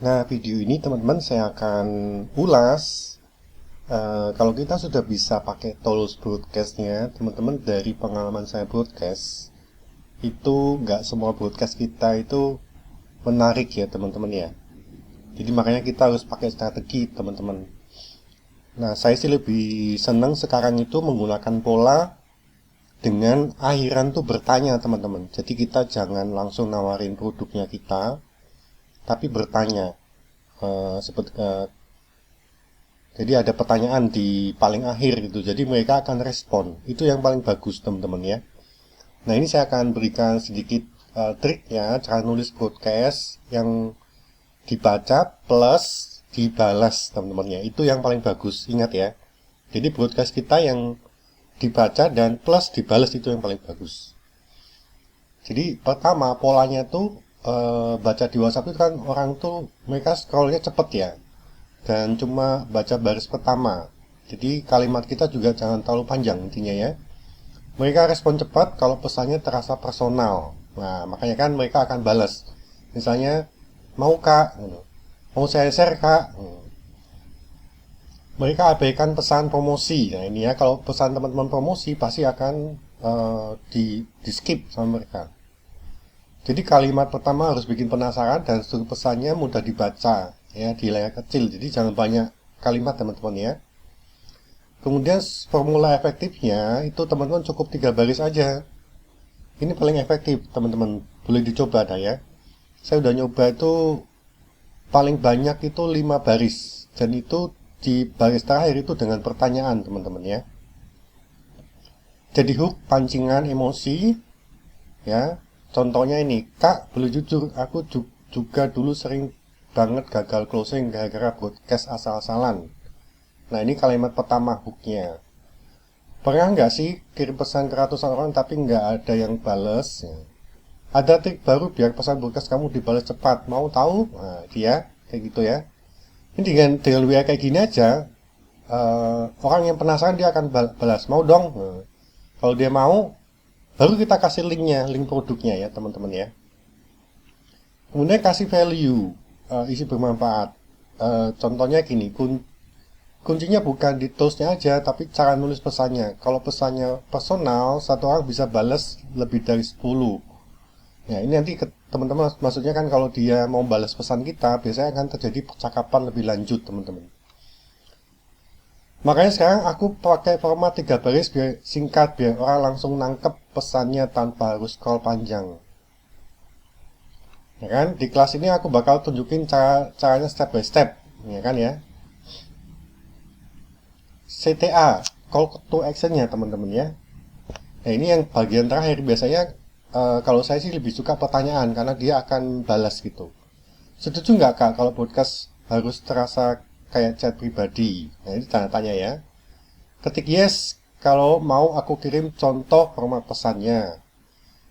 Nah, video ini teman-teman saya akan ulas. Kalau kita sudah bisa pakai tools broadcastnya, teman-teman, dari pengalaman saya broadcast, itu nggak semua broadcast kita itu menarik ya teman-teman ya. Jadi makanya kita harus pakai strategi teman-teman. Nah, saya sih lebih senang sekarang itu menggunakan pola dengan akhiran tuh bertanya teman-teman. Jadi kita jangan langsung nawarin produknya kita, tapi bertanya. Seperti Jadi ada pertanyaan di paling akhir gitu. Jadi mereka akan respon. Itu yang paling bagus teman-teman ya. Nah ini saya akan berikan sedikit trik ya cara nulis broadcast yang dibaca plus dibalas teman-teman ya. Itu yang paling bagus. Ingat ya. Jadi broadcast kita yang dibaca dan plus dibalas itu yang paling bagus. Jadi pertama polanya tuh baca di WhatsApp itu kan orang tuh mereka scrollnya cepet ya dan cuma baca baris pertama. Jadi kalimat kita juga jangan terlalu panjang intinya ya. Mereka respon cepat kalau pesannya terasa personal. Nah, makanya kan mereka akan balas. Misalnya, mau kak, mau saya share kak. Mereka abaikan pesan promosi. Nah ini ya, kalau pesan teman-teman promosi pasti akan di skip sama mereka. Jadi kalimat pertama harus bikin penasaran dan struktur pesannya mudah dibaca ya di layar kecil. Jadi jangan banyak kalimat teman-teman ya. Kemudian formula efektifnya itu teman-teman cukup 3 baris aja. Ini paling efektif teman-teman. Boleh dicoba dah ya. Saya udah nyoba itu paling banyak itu 5 baris. Dan itu di baris terakhir itu dengan pertanyaan teman-teman ya. Jadi hook pancingan emosi ya. Contohnya ini, kak boleh jujur aku juga dulu sering banget gagal closing gara-gara broadcast asal-asalan. Nah ini kalimat pertama hooknya. Pernah nggak sih kirim pesan ke ratusan orang tapi nggak ada yang bales? Ya. Ada trik baru biar pesan broadcast kamu dibalas cepat. Mau tahu? Nah dia kayak gitu ya. Ini dengan WA kayak gini aja, orang yang penasaran dia akan balas. Mau dong? Nah, kalau dia mau, baru kita kasih linknya, link produknya ya teman-teman ya. Kemudian kasih value, isi bermanfaat. Contohnya gini, kuncinya bukan di toolsnya aja, tapi cara nulis pesannya. Kalau pesannya personal, satu orang bisa balas lebih dari 10. Ya ini nanti teman-teman maksudnya kan kalau dia mau balas pesan kita, biasanya akan terjadi percakapan lebih lanjut teman-teman. Makanya sekarang aku pakai format 3 baris biar singkat, biar orang langsung nangkep pesannya tanpa harus scroll panjang. Ya kan? Di kelas ini aku bakal tunjukin caranya step by step, ya kan ya. CTA, call to actionnya teman-teman ya. Nah ini yang bagian terakhir biasanya kalau saya sih lebih suka pertanyaan karena dia akan balas gitu. Setuju nggak kak kalau podcast harus terasa kayak chat pribadi? Nah ini tanda tanya ya. Ketik yes kalau mau aku kirim contoh format pesannya.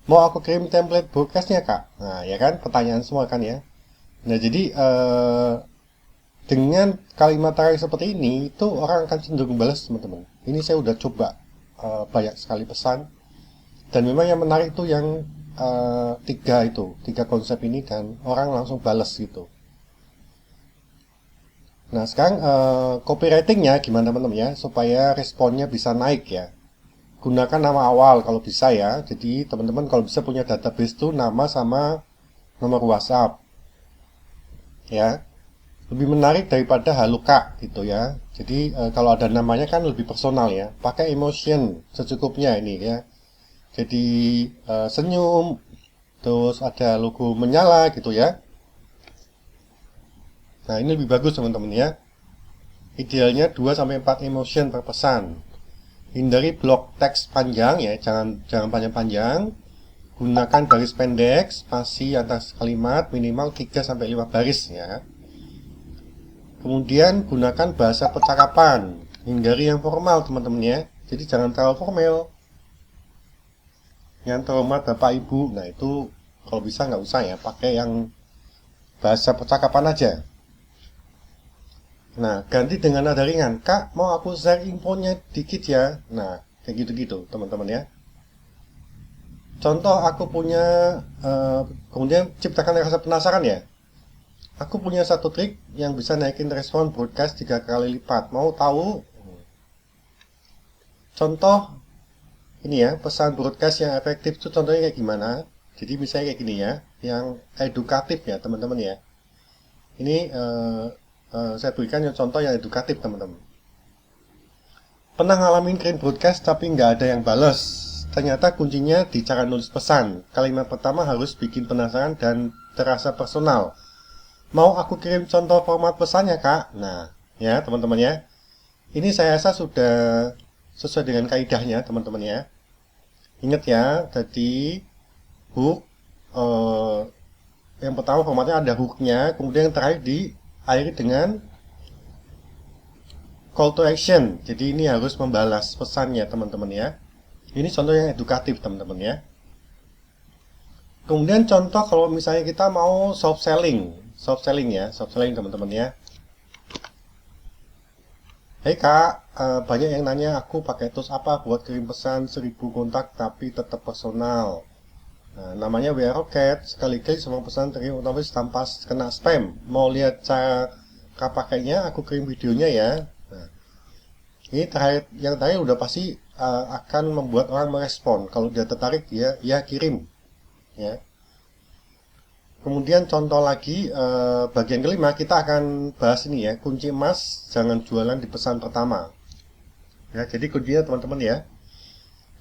Mau aku kirim template broadcastnya kak? Nah ya kan pertanyaan semua kan ya. Nah jadi dengan kalimat terakhir seperti ini itu orang akan cenderung balas teman-teman. Ini saya udah coba banyak sekali pesan dan memang yang menarik itu yang tiga konsep ini dan orang langsung balas gitu. Nah sekarang copywritingnya gimana teman-teman ya supaya responnya bisa naik ya. Gunakan nama awal kalau bisa ya. Jadi teman-teman kalau bisa punya database tuh nama sama nomor WhatsApp ya. Lebih menarik daripada halo kak gitu ya. Jadi kalau ada namanya kan lebih personal ya. Pakai emotion secukupnya ini ya. Jadi senyum, terus ada logo menyala gitu ya. Nah ini lebih bagus teman-teman ya. Idealnya 2 sampai 4 emotion per pesan. Hindari blok teks panjang ya, jangan panjang-panjang. Gunakan baris pendek, spasi atas kalimat minimal 3 sampai 5 baris ya. Kemudian gunakan bahasa percakapan. Hindari yang formal teman-teman ya. Jadi jangan terlalu formal. Yang terhormat Bapak Ibu, nah itu kalau bisa nggak usah ya, pakai yang bahasa percakapan aja. Nah, ganti dengan nada ringan. Kak, mau aku share infonya dikit ya. Nah, kayak gitu-gitu teman-teman ya. Contoh aku punya, kemudian ciptakan rasa penasaran ya. Aku punya satu trik yang bisa naikin respon broadcast 3 kali lipat. Mau tahu? Contoh ini ya, pesan broadcast yang efektif itu contohnya kayak gimana? Jadi misalnya kayak gini ya, yang edukatif ya teman-teman ya. Ini saya berikan yang contoh yang edukatif teman-teman. Pernah ngalamin kirim broadcast tapi nggak ada yang bales. Ternyata kuncinya di cara nulis pesan. Kalimat pertama harus bikin penasaran dan terasa personal. Mau aku kirim contoh format pesannya, Kak? Nah, ya teman-teman ya. Ini saya rasa sudah sesuai dengan kaidahnya, teman-teman ya. Ingat ya, tadi hook yang pertama formatnya ada hooknya, kemudian yang terakhir diakhiri dengan call to action. Jadi ini harus membalas pesannya, teman-teman ya. Ini contoh yang edukatif, teman-teman ya. Kemudian contoh kalau misalnya kita mau soft selling ya, soft selling teman-teman ya. Hei kak, banyak yang nanya aku pakai tools apa buat kirim pesan 1000 kontak tapi tetap personal. Nah, namanya WA Rocket, sekali klik semua pesan terkirim otomatis tanpa kena spam. Mau lihat cara pakainya, aku kirim videonya ya. Nah, ini yang terakhir udah pasti akan membuat orang merespon. Kalau dia tertarik, dia ya kirim ya. Kemudian contoh lagi, bagian kelima kita akan bahas ini ya, kunci emas jangan jualan di pesan pertama. Ya, jadi kuncinya teman-teman ya,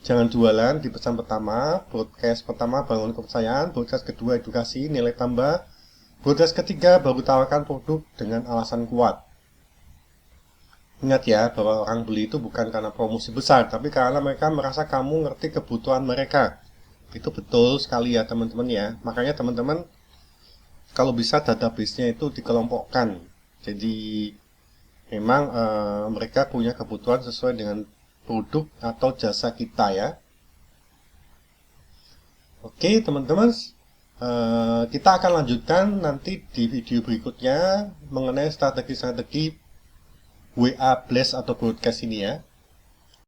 jangan jualan di pesan pertama. Broadcast pertama bangun kepercayaan, broadcast kedua edukasi, nilai tambah, broadcast ketiga baru tawarkan produk dengan alasan kuat. Ingat ya, bahwa orang beli itu bukan karena promosi besar, tapi karena mereka merasa kamu ngerti kebutuhan mereka. Itu betul sekali ya teman-teman ya. Makanya teman-teman kalau bisa database-nya itu dikelompokkan. Jadi memang mereka punya kebutuhan sesuai dengan produk atau jasa kita ya. Oke teman-teman, kita akan lanjutkan nanti di video berikutnya mengenai strategi-strategi WA Blast atau broadcast ini ya.